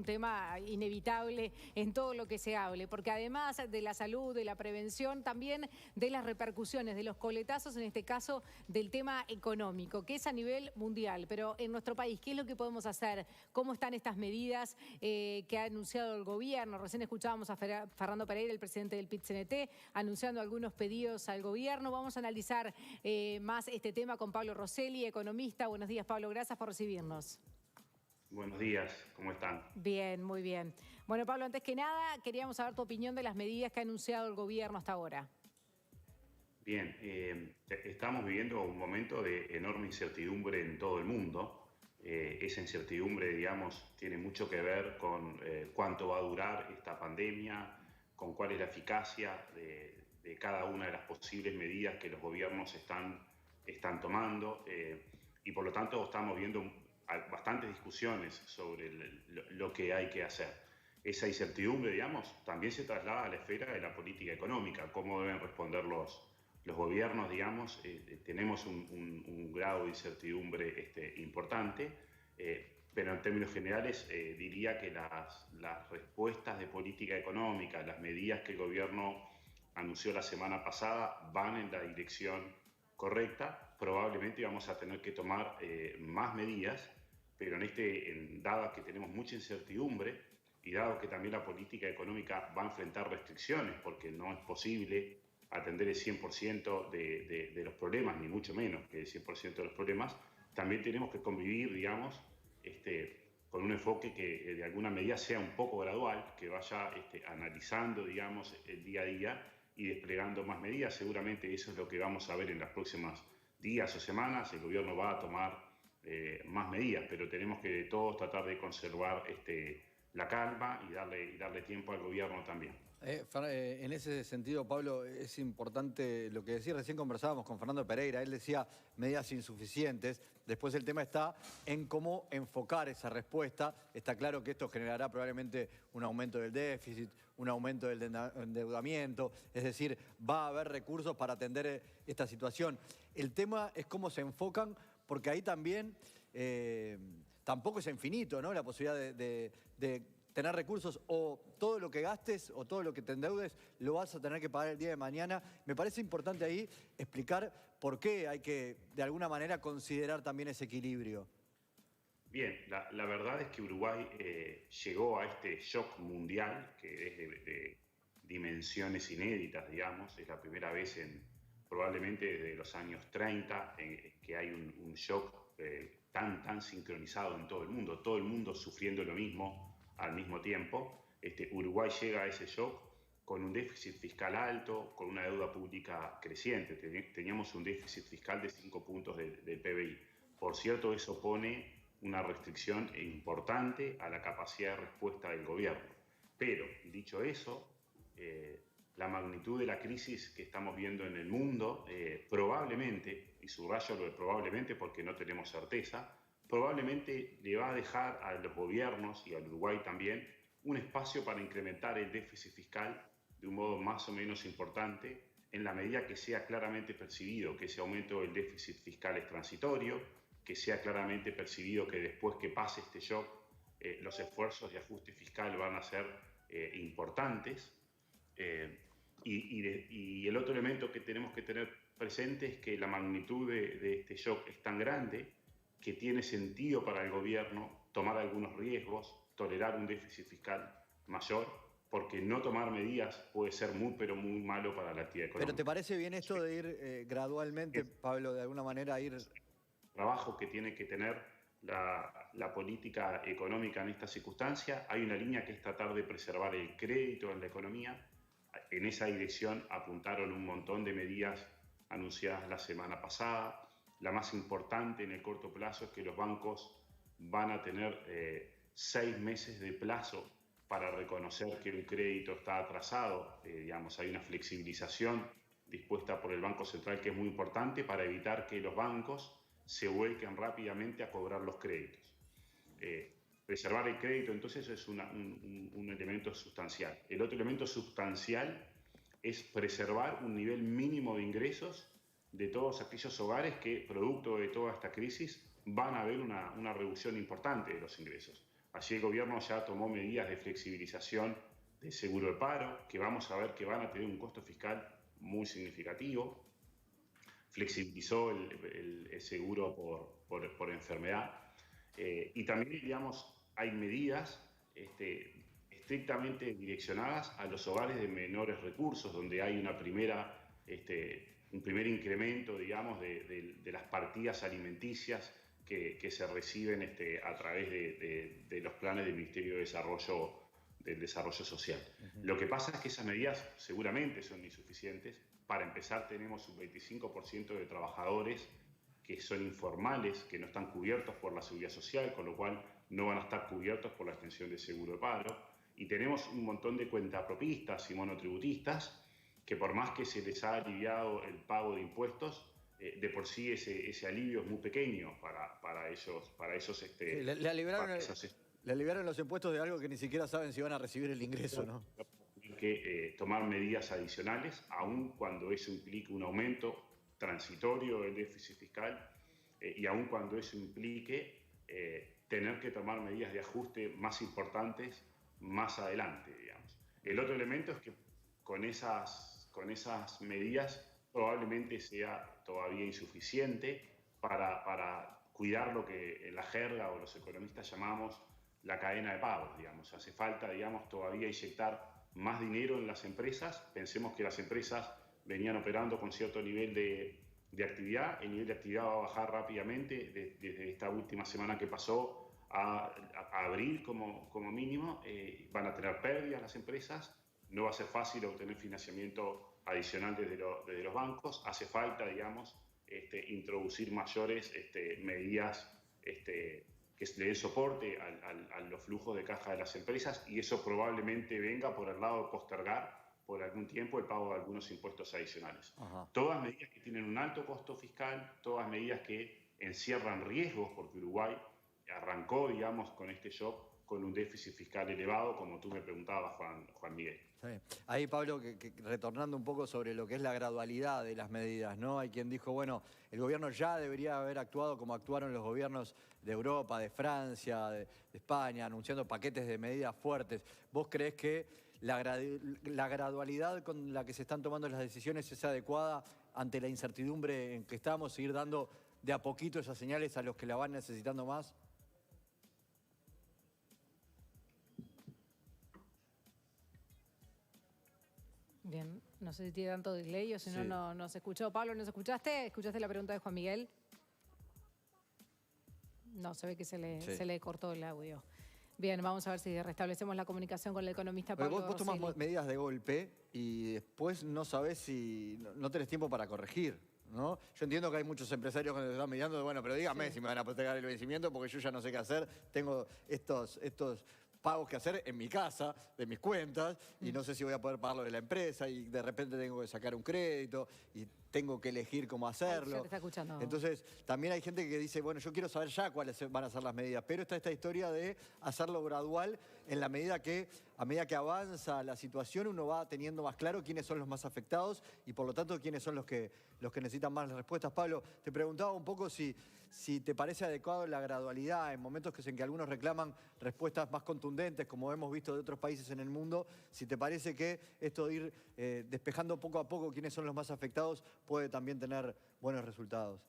un tema inevitable en todo lo que se hable, porque además de la salud, de la prevención, también de las repercusiones, de los coletazos, en este caso del tema económico, que es a nivel mundial. Pero en nuestro país, ¿qué es lo que podemos hacer? ¿Cómo están estas medidas que ha anunciado el gobierno? Recién escuchábamos a Fernando Pereira, el presidente del PIT-CNT, anunciando algunos pedidos al gobierno. Vamos a analizar más este tema con Pablo Rosselli, economista. Buenos días, Pablo, gracias por recibirnos. Buenos días, ¿cómo están? Bien, muy bien. Bueno, Pablo, antes que nada, queríamos saber tu opinión de las medidas que ha anunciado el gobierno hasta ahora. Bien, estamos viviendo un momento de enorme incertidumbre en todo el mundo. Esa incertidumbre, digamos, tiene mucho que ver con cuánto va a durar esta pandemia, con cuál es la eficacia de cada una de las posibles medidas que los gobiernos están tomando. Y por lo tanto estamos viendo bastantes discusiones sobre lo que hay que hacer. Esa incertidumbre, digamos, también se traslada a la esfera de la política económica, cómo deben responder los gobiernos, digamos. Tenemos un grado de incertidumbre importante, pero en términos generales diría que las respuestas de política económica, las medidas que el gobierno anunció la semana pasada van en la dirección correcta. Probablemente vamos a tener que tomar más medidas, pero dado que tenemos mucha incertidumbre y dado que también la política económica va a enfrentar restricciones, porque no es posible atender el 100% de los problemas, ni mucho menos que el 100% de los problemas, también tenemos que convivir, digamos, con un enfoque que de alguna medida sea un poco gradual, que vaya analizando, digamos, el día a día y desplegando más medidas. Seguramente eso es lo que vamos a ver en las próximas días o semanas. El gobierno va a tomar más medidas, pero tenemos que todos tratar de conservar la calma y darle tiempo al gobierno también. En ese sentido, Pablo, es importante lo que decía. Recién conversábamos con Fernando Pereira, él decía medidas insuficientes. Después el tema está en cómo enfocar esa respuesta. Está claro que esto generará probablemente un aumento del déficit, un aumento del endeudamiento, es decir, va a haber recursos para atender esta situación. El tema es cómo se enfocan, porque ahí también tampoco es infinito, ¿no? La posibilidad de tener recursos, o todo lo que gastes o todo lo que te endeudes lo vas a tener que pagar el día de mañana. Me parece importante ahí explicar por qué hay que, de alguna manera, considerar también ese equilibrio. Bien, la verdad es que Uruguay llegó a este shock mundial, que es de dimensiones inéditas, digamos. Es la primera vez probablemente desde los años 30 que hay un shock tan sincronizado en todo el mundo sufriendo lo mismo al mismo tiempo. Uruguay llega a ese shock con un déficit fiscal alto, con una deuda pública creciente. Teníamos un déficit fiscal de 5 puntos del PBI. Por cierto, eso pone una restricción importante a la capacidad de respuesta del gobierno. Pero, dicho eso, la magnitud de la crisis que estamos viendo en el mundo, probablemente, y subrayo lo de probablemente porque no tenemos certeza, probablemente le va a dejar a los gobiernos y al Uruguay también un espacio para incrementar el déficit fiscal de un modo más o menos importante, en la medida que sea claramente percibido que ese aumento del déficit fiscal es transitorio, que sea claramente percibido que después que pase este shock los esfuerzos de ajuste fiscal van a ser importantes. Y el otro elemento que tenemos que tener presente es que la magnitud de este shock es tan grande que tiene sentido para el gobierno tomar algunos riesgos, tolerar un déficit fiscal mayor, porque no tomar medidas puede ser pero muy malo para la actividad económica. ¿Pero te parece bien esto de ir gradualmente, Pablo, de alguna manera ir...? Trabajo que tiene que tener la política económica en esta circunstancia. Hay una línea que es tratar de preservar el crédito en la economía. En esa dirección apuntaron un montón de medidas anunciadas la semana pasada. La más importante en el corto plazo es que los bancos van a tener 6 meses de plazo para reconocer que un crédito está atrasado. Digamos, hay una flexibilización dispuesta por el Banco Central que es muy importante para evitar que los bancos se vuelquen rápidamente a cobrar los créditos. Preservar el crédito, entonces, es un elemento sustancial. El otro elemento sustancial es preservar un nivel mínimo de ingresos de todos aquellos hogares que, producto de toda esta crisis, van a ver una reducción importante de los ingresos. Allí el gobierno ya tomó medidas de flexibilización del seguro de paro, que vamos a ver que van a tener un costo fiscal muy significativo. Flexibilizó el seguro por enfermedad. Y también, digamos, hay medidas estrictamente direccionadas a los hogares de menores recursos, donde hay un primer incremento, digamos, de las partidas alimenticias que se reciben a través de los planes del Ministerio de del Desarrollo Social. Lo que pasa es que esas medidas seguramente son insuficientes. Para empezar, tenemos un 25% de trabajadores que son informales, que no están cubiertos por la Seguridad Social, con lo cual no van a estar cubiertos por la extensión del seguro de paro. Y tenemos un montón de cuentapropistas y monotributistas que, por más que se les ha aliviado el pago de impuestos, de por sí ese alivio es muy pequeño para esos. Le aliviaron los impuestos de algo que ni siquiera saben si van a recibir el ingreso, ¿no? Tienen que tomar medidas adicionales, aun cuando eso implique un aumento transitorio del déficit fiscal y aun cuando eso implique tener que tomar medidas de ajuste más importantes más adelante, digamos. El otro elemento es que con esas medidas probablemente sea todavía insuficiente para cuidar lo que en la jerga o los economistas llamamos la cadena de pagos, digamos. Hace falta, digamos, todavía inyectar más dinero en las empresas. Pensemos que las empresas venían operando con cierto nivel de actividad. El nivel de actividad va a bajar rápidamente desde esta última semana que pasó a abril como mínimo. Van a tener pérdidas las empresas. No va a ser fácil obtener financiamiento adicional desde los bancos. Hace falta, digamos, introducir mayores medidas que le den soporte a los flujos de caja de las empresas, y eso probablemente venga por el lado de postergar por algún tiempo el pago de algunos impuestos adicionales. Ajá. Todas medidas que tienen un alto costo fiscal, todas medidas que encierran riesgos, porque Uruguay arrancó, digamos, con este shock con un déficit fiscal elevado, como tú me preguntabas, Juan Miguel. Sí. Ahí, Pablo, retornando un poco sobre lo que es la gradualidad de las medidas, ¿no? Hay quien dijo, bueno, el gobierno ya debería haber actuado como actuaron los gobiernos de Europa, de Francia, de España, anunciando paquetes de medidas fuertes. ¿Vos creés que la gradualidad con la que se están tomando las decisiones es adecuada ante la incertidumbre en que estamos, seguir dando de a poquito esas señales a los que la van necesitando más? Bien, no sé si tiene tanto delay o si no, no se escuchó. Pablo, ¿nos escuchaste? ¿Escuchaste la pregunta de Juan Miguel? No, se ve que se le cortó el audio. Bien, vamos a ver si restablecemos la comunicación con el economista Pablo. Vos tomás medidas de golpe y después no sabés si no tenés tiempo para corregir, ¿no? Yo entiendo que hay muchos empresarios que nos están mirando, bueno, pero dígame si me van a postergar el vencimiento porque yo ya no sé qué hacer. Tengo estos pagos que hacer en mi casa, de mis cuentas, y no sé si voy a poder pagarlo de la empresa, y de repente tengo que sacar un crédito, y tengo que elegir cómo hacerlo. Ya te está escuchando. Entonces, también hay gente que dice, bueno, yo quiero saber ya cuáles van a ser las medidas, pero está esta historia de hacerlo gradual en la medida que, a medida que avanza la situación, uno va teniendo más claro quiénes son los más afectados y, por lo tanto, quiénes son los que necesitan más respuestas. Pablo, te preguntaba un poco si te parece adecuado la gradualidad en momentos en que algunos reclaman respuestas más contundentes, como hemos visto de otros países en el mundo, si te parece que esto de ir despejando poco a poco quiénes son los más afectados puede también tener buenos resultados.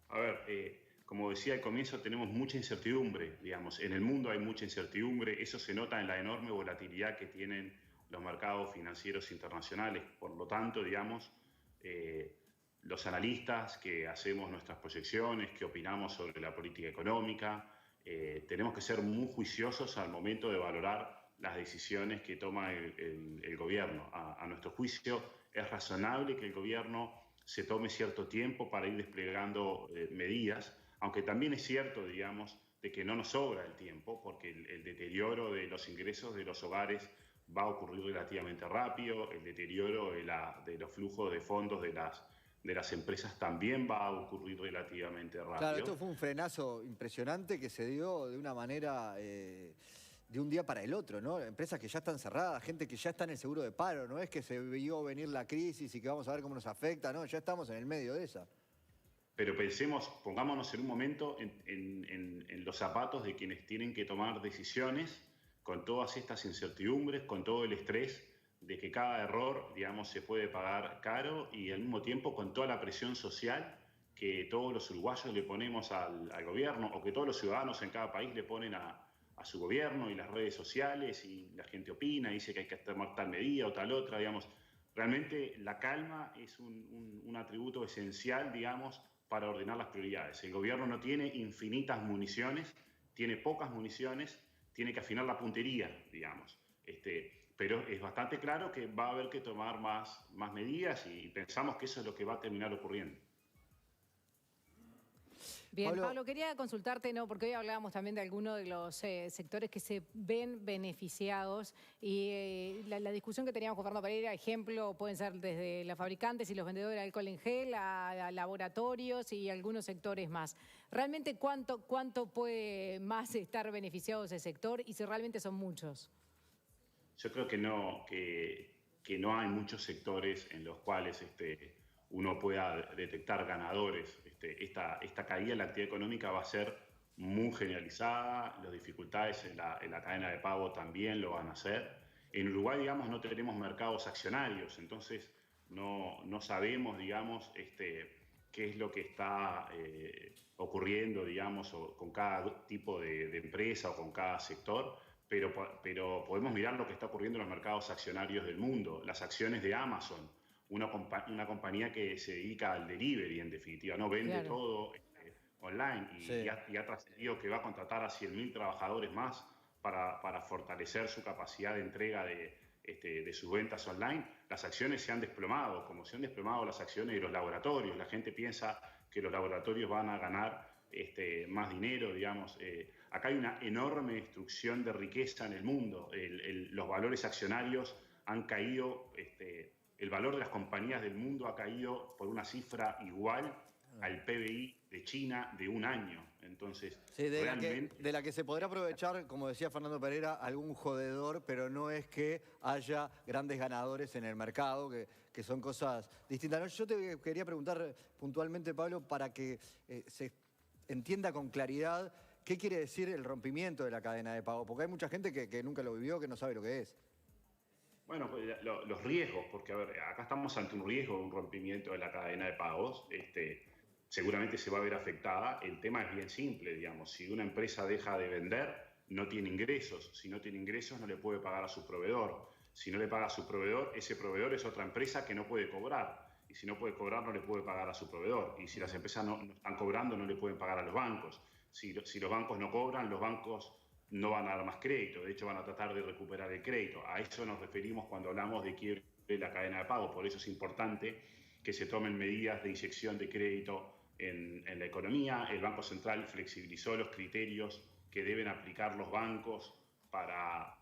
A ver, como decía al comienzo, tenemos mucha incertidumbre, digamos. En el mundo hay mucha incertidumbre, eso se nota en la enorme volatilidad que tienen los mercados financieros internacionales. Por lo tanto, digamos, los analistas que hacemos nuestras proyecciones, que opinamos sobre la política económica, tenemos que ser muy juiciosos al momento de valorar las decisiones que toma el gobierno. A nuestro juicio, es razonable que el gobierno se tome cierto tiempo para ir desplegando medidas, aunque también es cierto, digamos, de que no nos sobra el tiempo, porque el deterioro de los ingresos de los hogares va a ocurrir relativamente rápido, el deterioro de los flujos de fondos de las empresas también va a ocurrir relativamente rápido. Claro, esto fue un frenazo impresionante que se dio de una manera de un día para el otro, ¿no? Empresas que ya están cerradas, gente que ya está en el seguro de paro, no es que se vio venir la crisis y que vamos a ver cómo nos afecta, no, ya estamos en el medio de esa. pero pongámonos en un momento en los zapatos de quienes tienen que tomar decisiones con todas estas incertidumbres, con todo el estrés de que cada error, digamos, se puede pagar caro y al mismo tiempo con toda la presión social que todos los uruguayos le ponemos al gobierno o que todos los ciudadanos en cada país le ponen a su gobierno y las redes sociales y la gente opina, dice que hay que tomar tal medida o tal otra, digamos. Realmente la calma es un atributo esencial, digamos, para ordenar las prioridades. El gobierno no tiene infinitas municiones, tiene pocas municiones, tiene que afinar la puntería, digamos. Pero es bastante claro que va a haber que tomar más medidas y pensamos que eso es lo que va a terminar ocurriendo. Bien, Pablo, quería consultarte, ¿no? Porque hoy hablábamos también de algunos de los sectores que se ven beneficiados y la discusión que teníamos con Fernando Pereira, ejemplo, pueden ser desde los fabricantes y los vendedores de alcohol en gel a laboratorios y algunos sectores más. ¿Realmente cuánto puede más estar beneficiado ese sector y si realmente son muchos? Yo creo que no hay muchos sectores en los cuales uno pueda detectar ganadores. Esta caída en la actividad económica va a ser muy generalizada, las dificultades en la cadena de pago también lo van a hacer. En Uruguay, digamos, no tenemos mercados accionarios, entonces no sabemos, digamos, qué es lo que está ocurriendo, digamos, con cada tipo de empresa o con cada sector, pero podemos mirar lo que está ocurriendo en los mercados accionarios del mundo, las acciones de Amazon, una compañía que se dedica al delivery, en definitiva, no vende claro. todo online y ha trascendido que va a contratar a 100.000 trabajadores más para fortalecer su capacidad de entrega de sus ventas online. Las acciones se han desplomado, como se han desplomado las acciones de los laboratorios. La gente piensa que los laboratorios van a ganar más dinero, digamos. Acá hay una enorme destrucción de riqueza en el mundo. Los valores accionarios han caído, el valor de las compañías del mundo ha caído por una cifra igual al PBI de China de un año. Entonces, sí, de la que se podrá aprovechar, como decía Fernando Pereira, algún jodedor, pero no es que haya grandes ganadores en el mercado, que son cosas distintas. No, yo te quería preguntar puntualmente, Pablo, para que se entienda con claridad qué quiere decir el rompimiento de la cadena de pago, porque hay mucha gente que nunca lo vivió, que no sabe lo que es. Bueno, pues, los riesgos, porque a ver, acá estamos ante un riesgo de un rompimiento de la cadena de pagos. Seguramente se va a ver afectada. El tema es bien simple, digamos. Si una empresa deja de vender, no tiene ingresos. Si no tiene ingresos, no le puede pagar a su proveedor. Si no le paga a su proveedor, ese proveedor es otra empresa que no puede cobrar. Y si no puede cobrar, no le puede pagar a su proveedor. Y si las empresas no están cobrando, no le pueden pagar a los bancos. Si los bancos no cobran, los bancos no van a dar más crédito. De hecho, van a tratar de recuperar el crédito. A eso nos referimos cuando hablamos de quiebre de la cadena de pago. Por eso es importante que se tomen medidas de inyección de crédito en la economía. El Banco Central flexibilizó los criterios que deben aplicar los bancos para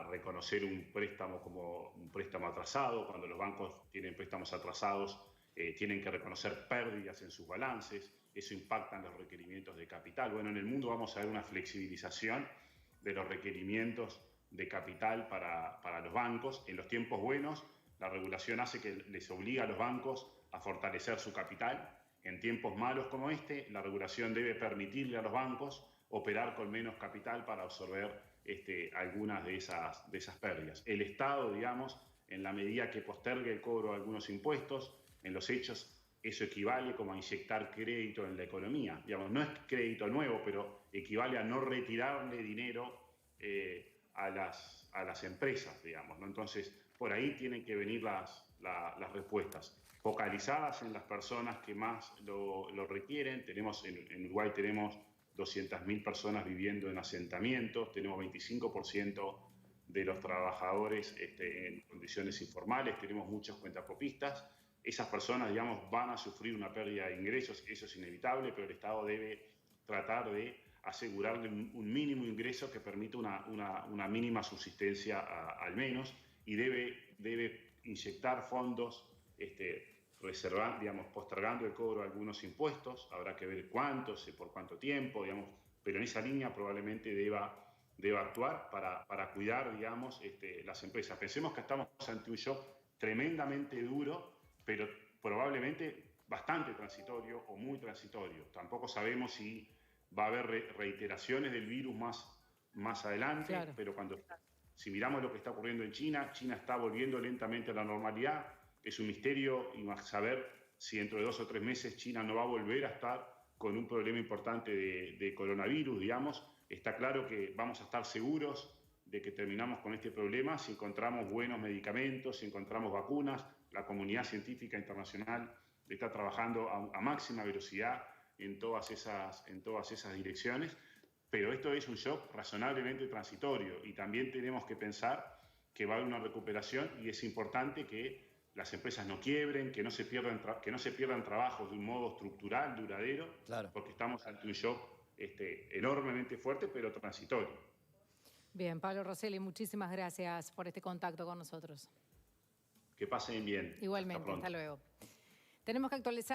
reconocer un préstamo como un préstamo atrasado. Cuando los bancos tienen préstamos atrasados, tienen que reconocer pérdidas en sus balances. Eso impacta en los requerimientos de capital. Bueno, en el mundo vamos a ver una flexibilización de los requerimientos de capital para los bancos. En los tiempos buenos, la regulación hace que les obliga a los bancos a fortalecer su capital. En tiempos malos como la regulación debe permitirle a los bancos operar con menos capital para absorber algunas de esas pérdidas. El Estado, digamos, en la medida que postergue el cobro de algunos impuestos, en los hechos eso equivale como a inyectar crédito en la economía. Digamos, no es crédito nuevo, pero equivale a no retirarle dinero a las empresas, digamos, ¿no? Entonces, por ahí tienen que venir las respuestas, focalizadas en las personas que más lo requieren. En Uruguay tenemos 200.000 personas viviendo en asentamientos, tenemos 25% de los trabajadores en condiciones informales, tenemos muchos cuentapropistas. Esas personas, digamos, van a sufrir una pérdida de ingresos, eso es inevitable, pero el Estado debe tratar de asegurarle un mínimo ingreso que permita una mínima subsistencia al menos, y debe inyectar fondos, digamos, postergando el cobro de algunos impuestos. Habrá que ver cuántos y por cuánto tiempo, digamos, pero en esa línea probablemente deba actuar para cuidar, digamos, las empresas. Pensemos que estamos ante un shock tremendamente duro, pero probablemente bastante transitorio o muy transitorio. Tampoco sabemos si va a haber reiteraciones del virus más adelante, claro. pero si miramos lo que está ocurriendo en China, China está volviendo lentamente a la normalidad. Es un misterio y saber si dentro de 2 o 3 meses China no va a volver a estar con un problema importante de coronavirus, digamos. Está claro que vamos a estar seguros de que terminamos con este problema si encontramos buenos medicamentos, si encontramos vacunas. La comunidad científica internacional está trabajando a máxima velocidad en todas esas direcciones, pero esto es un shock razonablemente transitorio y también tenemos que pensar que va a haber una recuperación y es importante que las empresas no quiebren, que no se pierdan trabajos de un modo estructural, duradero, Claro. porque estamos ante un shock enormemente fuerte, pero transitorio. Bien, Pablo Rosselli, muchísimas gracias por este contacto con nosotros. Que pasen bien. Igualmente, hasta luego. Tenemos que actualizar.